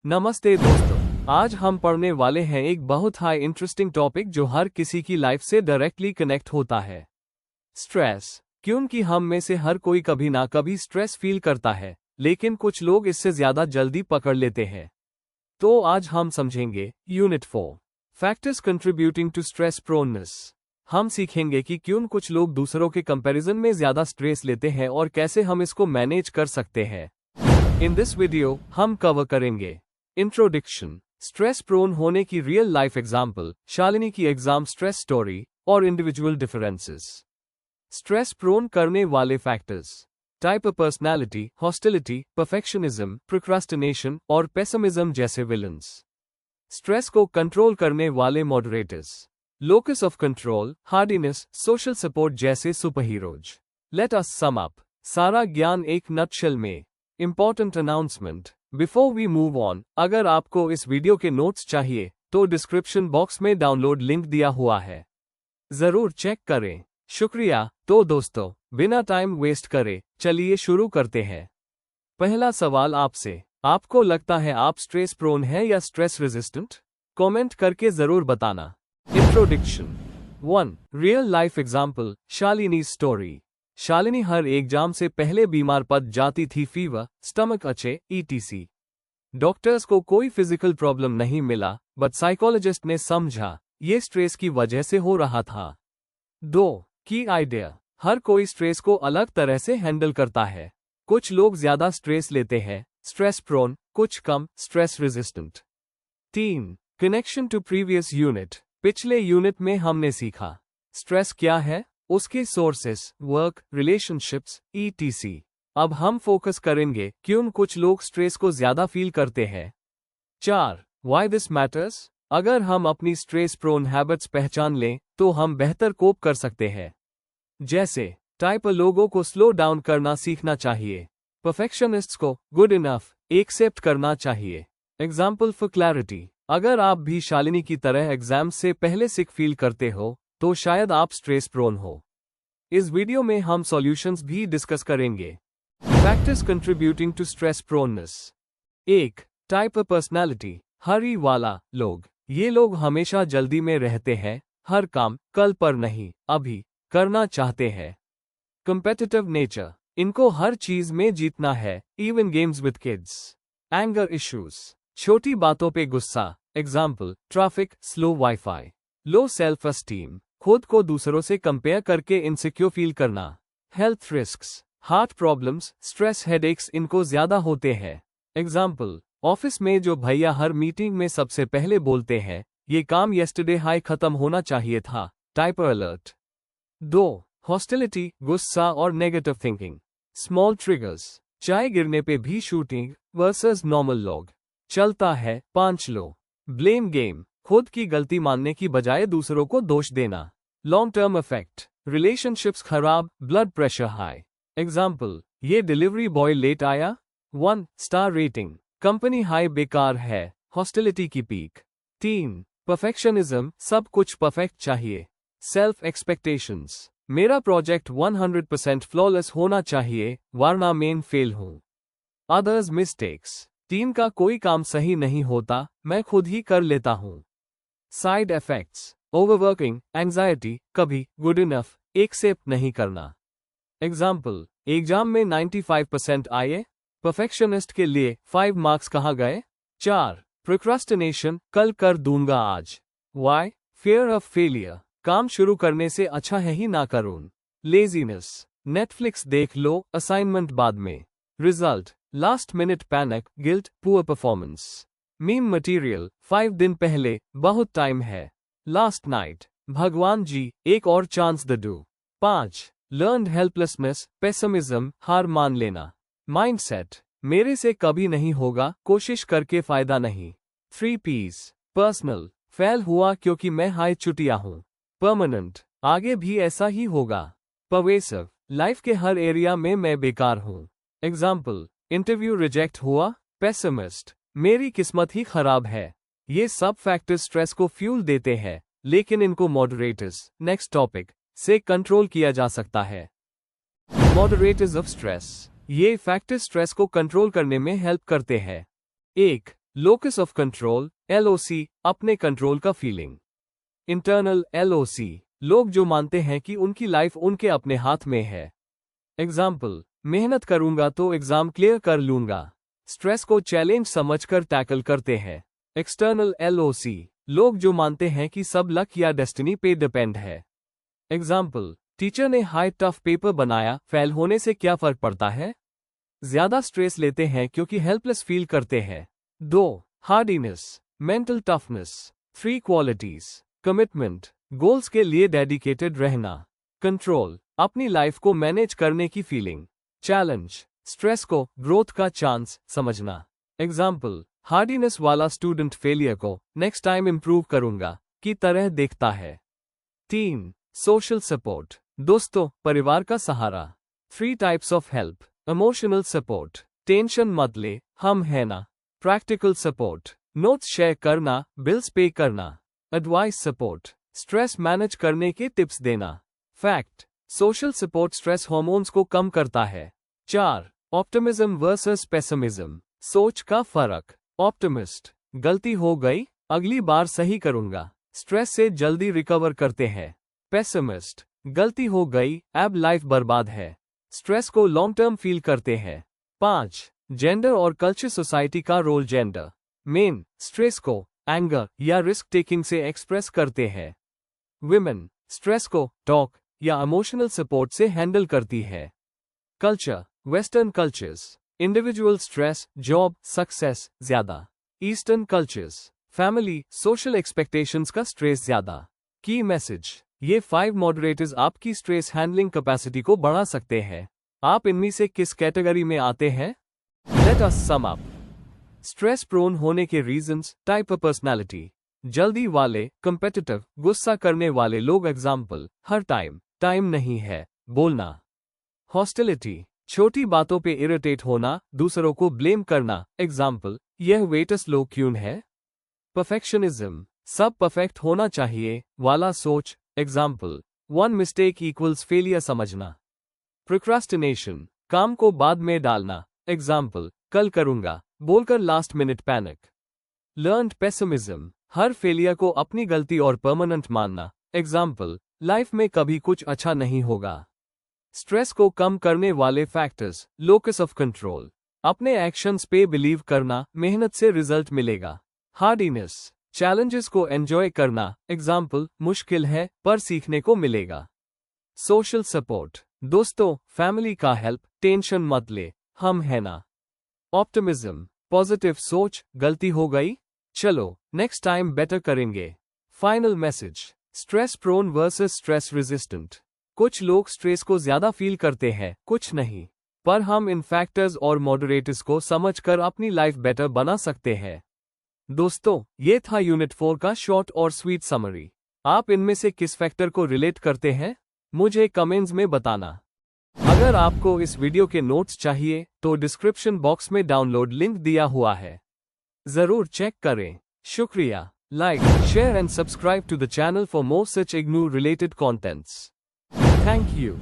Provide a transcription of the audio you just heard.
नमस्ते दोस्तों, आज हम पढ़ने वाले हैं एक बहुत हाई इंटरेस्टिंग टॉपिक जो हर किसी की लाइफ से डायरेक्टली कनेक्ट होता है, स्ट्रेस। क्योंकि हम में से हर कोई कभी ना कभी स्ट्रेस फील करता है, लेकिन कुछ लोग इससे ज्यादा जल्दी पकड़ लेते हैं। तो आज हम समझेंगे unit 4 factors contributing to stress proneness. हम सीखेंगे कि क्यों कुछ लोग दूसरों के कंपैरिजन में ज्यादा स्ट्रेस लेते हैं और कैसे हम इसको मैनेज कर सकते हैं। इन दिस वीडियो हम कवर करेंगे इंट्रोडक्शन, स्ट्रेस प्रोन होने की रियल लाइफ एग्जाम्पल, शालिनी की एग्जाम स्ट्रेस स्टोरी और इंडिविजुअल डिफरेंसेस। स्ट्रेस प्रोन करने वाले factors, type of personality, hostility, perfectionism, procrastination और पेसिमिज्म जैसे विलन्स। स्ट्रेस को कंट्रोल करने वाले moderators, locus of control, hardiness, social support जैसे superheroes. Let us sum up सारा ज्ञान एक नटशेल में। Important announcement before we move on, अगर आपको इस वीडियो के नोट्स चाहिए तो डिस्क्रिप्शन बॉक्स में डाउनलोड लिंक दिया हुआ है, जरूर चेक करें। शुक्रिया। तो दोस्तों, बिना टाइम वेस्ट करे चलिए शुरू करते हैं। पहला सवाल आपसे, आपको लगता है आप स्ट्रेस प्रोन है या स्ट्रेस रेजिस्टेंट? कमेंट करके जरूर बताना। Introduction 1 real life example, Shalini story. Shalini हर एग्जाम से पहले बीमार पड़ जाती थी, फीवर, स्टमक अच्छे, ETC। डॉक्टर्स को कोई फिजिकल प्रॉब्लम नहीं मिला, बट साइकोलॉजिस्ट ने समझा ये स्ट्रेस की वजह से हो रहा था। 2 की आइडिया, हर कोई स्ट्रेस को अलग तरह से हैंडल करता है। कुछ लोग ज्यादा स्ट्रेस लेते हैं, स्ट्रेस प्रोन, कुछ कम, stress resistant. 3 connection to previous unit, पिछले यूनिट में हमने सीखा स्ट्रेस क्या है, उसके सोर्सेस, वर्क, रिलेशनशिप्स, ETC। अब हम फोकस करेंगे क्यों कुछ लोग स्ट्रेस को ज्यादा फील करते हैं। 4 व्हाई दिस मैटर्स, अगर हम अपनी स्ट्रेस प्रोन हैबिट्स पहचान लें तो हम बेहतर कोप कर सकते हैं। जैसे टाइप लोगों को स्लो डाउन करना सीखना चाहिए, परफेक्शनिस्ट्स को गुड इनफ एक्सेप्ट करना चाहिए। एग्जाम्पल फॉर क्लैरिटी, अगर आप भी शालिनी की तरह एग्जाम से पहले सिक फील करते हो तो शायद आप स्ट्रेस प्रोन हो। इस वीडियो में हम सॉल्यूशंस भी डिस्कस करेंगे। Factors contributing to stress proneness. 1 type of personality, hurry वाला लोग। ये लोग हमेशा जल्दी में रहते हैं, हर काम कल पर नहीं अभी करना चाहते हैं। कंपेटिटिव नेचर, इनको हर चीज में जीतना है, even games with kids. Anger issues, छोटी बातों पे गुस्सा, example traffic, slow wifi. Low self esteem, खुद को दूसरों से कंपेयर करके इनसिक्योर फील करना। Health risks, heart problems, stress headaches इनको ज्यादा होते हैं। एग्जाम्पल ऑफिस में जो भैया हर मीटिंग में सबसे पहले बोलते हैं, ये काम येस्टरडे हाई खत्म होना चाहिए था, टाइपर अलर्ट। 2 हॉस्टिलिटी, गुस्सा और नेगेटिव थिंकिंग। स्मॉल ट्रिगर्स, चाय गिरने पे भी शूटिंग वर्सेस नॉर्मल लॉग चलता है, 5 लो। ब्लेम गेम, खुद की गलती मानने की बजाय दूसरों को दोष देना। लॉन्ग टर्म इफेक्ट, रिलेशनशिप्स खराब, ब्लड प्रेशर हाई। एग्जाम्पल ये डिलीवरी बॉय लेट आया, 1 स्टार रेटिंग, कंपनी हाई बेकार है, हॉस्टिलिटी की पीक। 3 परफेक्शनिज्म, सब कुछ परफेक्ट चाहिए। सेल्फ एक्सपेक्टेशंस, मेरा प्रोजेक्ट 100% फ्लॉलेस होना चाहिए वरना मैं फेल हूं। अदर्स मिस्टेक्स, टीम का कोई काम सही नहीं होता, मैं खुद ही कर लेता हूं। साइड इफेक्ट्स, ओवरवर्किंग, एंजाइटी, कभी गुड इनफ एक्सेप्ट नहीं करना। एग्जाम्पल एग्जाम में 95% आए, परफेक्शनिस्ट के लिए 5 मार्क्स कहाँ गए। 4 प्रोक्रास्टिनेशन, कल कर दूंगा आज। वाई फियर ऑफ फेलियर, काम शुरू करने से अच्छा है ही ना करूं। लेजीनेस, नेटफ्लिक्स देख लो, असाइनमेंट बाद में। Result last minute panic, guilt, poor performance. Meme material 5 दिन पहले, बहुत टाइम है। लास्ट नाइट, भगवान जी एक और चांस दे दो। 5 लर्न्ड हेल्पलेसनेस, पेसिमिज्म, हार मान लेना। माइंडसेट, मेरे से कभी नहीं होगा, कोशिश करके फायदा नहीं। 3 P's पर्सनल, फेल हुआ क्योंकि मैं हाई चुटिया हूं। परमानेंट, आगे भी ऐसा ही होगा। परवेसिव, लाइफ के हर एरिया में मैं बेकार हूं। एग्जाम्पल इंटरव्यू रिजेक्ट हुआ। पेसिमिस्ट, मेरी किस्मत ही खराब है। ये सब फैक्टर्स स्ट्रेस को फ्यूल देते हैं, लेकिन इनको मॉडरेटर्स, नेक्स्ट टॉपिक, से कंट्रोल किया जा सकता है। मॉडरेटर्स ऑफ स्ट्रेस, ये फैक्टर्स स्ट्रेस को कंट्रोल करने में हेल्प करते हैं। 1 लोकस ऑफ कंट्रोल LOC, अपने कंट्रोल का फीलिंग। इंटरनल LOC, लोग जो मानते हैं कि उनकी लाइफ उनके अपने हाथ में है। एग्जाम्पल, मेहनत करूंगा तो एग्जाम क्लियर कर लूंगा। स्ट्रेस को चैलेंज समझकर टैकल करते हैं। एक्सटर्नल LOC, लोग जो मानते हैं कि सब लक या डेस्टिनी पे डिपेंड है। एग्जाम्पल, टीचर ने हाई टफ पेपर बनाया, फेल होने से क्या फर्क पड़ता है? ज्यादा स्ट्रेस लेते हैं क्योंकि हेल्पलेस फील करते हैं। 2. Hardiness, mental toughness. 3 qualities, commitment, goals के लिए डेडिकेटेड रहना। कंट्रोल, अपनी लाइफ को मैनेज करने की फीलिंग। चैलेंज, स्ट्रेस को ग्रोथ का चांस समझना। एग्जाम्पल, हार्डीनेस वाला स्टूडेंट फेलियर को नेक्स्ट टाइम इंप्रूव करूंगा की तरह देखता है। 3. सोशल सपोर्ट, दोस्तों परिवार का सहारा। 3 types of help, emotional support, tension मत ले हम है ना। प्रैक्टिकल सपोर्ट, नोट्स शेयर करना, बिल्स पे करना। एडवाइस सपोर्ट, स्ट्रेस मैनेज करने के टिप्स देना। Fact, social support stress hormones को कम करता है। 4. ऑप्टिमिज्म वर्सेस पेसिमिज्म, सोच का फर्क। ऑप्टिमिस्ट, गलती हो गई अगली बार सही करूंगा, स्ट्रेस से जल्दी रिकवर करते हैं। पेसिमिस्ट, गलती हो गई अब लाइफ बर्बाद है, स्ट्रेस को लॉन्ग टर्म फील करते हैं। 5. जेंडर और कल्चर सोसाइटी का रोल। जेंडर मेन स्ट्रेस को एंगर या रिस्क टेकिंग से एक्सप्रेस करते हैं। विमेन स्ट्रेस को टॉक या इमोशनल सपोर्ट से हैंडल करती है। Culture, western cultures, individual stress, job, success ज्यादा। Eastern cultures, family, social expectations का स्ट्रेस ज्यादा। की मैसेज, ये 5 मॉडरेटर्स आपकी स्ट्रेस हैंडलिंग कैपेसिटी को बढ़ा सकते हैं। आप इनमें से किस कैटेगरी में आते हैं? Let us sum up. Stress prone होने के रीजंस। टाइप ऑफ पर्सनालिटी, जल्दी वाले, कंपेटिटिव, गुस्सा करने वाले लोग। एग्जाम्पल, हर टाइम नहीं है बोलना। हॉस्टिलिटी, छोटी बातों पे इरिटेट होना, दूसरों को ब्लेम करना। एग्जाम्पल, यह वेटस लो क्यों है। परफेक्शनिज्म, सब परफेक्ट होना चाहिए वाला सोच। एग्जाम्पल, 1 मिस्टेक इक्वल्स फेलियर समझना। प्रोक्रास्टिनेशन, काम को बाद में डालना। एग्जाम्पल, कल करूंगा बोलकर last minute panic. Learned pessimism, हर फेलियर को अपनी गलती और परमानेंट मानना। एग्जाम्पल, लाइफ में कभी कुछ अच्छा नहीं होगा। स्ट्रेस को कम करने वाले फैक्टर्स। लोकस ऑफ कंट्रोल, अपने एक्शंस पे बिलीव करना, मेहनत से रिजल्ट मिलेगा। हार्डीनेस, चैलेंजेस को एंजॉय करना। एग्जाम्पल, मुश्किल है पर सीखने को मिलेगा। सोशल सपोर्ट, दोस्तों फैमिली का हेल्प, टेंशन मत ले हम है ना। ऑप्टिमिज्म, पॉजिटिव सोच, गलती हो गई चलो नेक्स्ट टाइम बेटर करेंगे। Final message, stress prone versus stress resistant. कुछ लोग स्ट्रेस को ज्यादा फील करते हैं, कुछ नहीं, पर हम इन फैक्टर्स और मॉडरेटर्स को समझकर अपनी लाइफ बेटर बना सकते हैं। दोस्तों, ये था यूनिट 4 का शॉर्ट और स्वीट समरी। आप इनमें से किस फैक्टर को रिलेट करते हैं मुझे कमेंट्स में बताना। अगर आपको इस वीडियो के नोट्स चाहिए तो डिस्क्रिप्शन बॉक्स में डाउनलोड लिंक दिया हुआ है, जरूर चेक करें। शुक्रिया। Like, share and subscribe to the channel for more such IGNOU related contents. Thank you.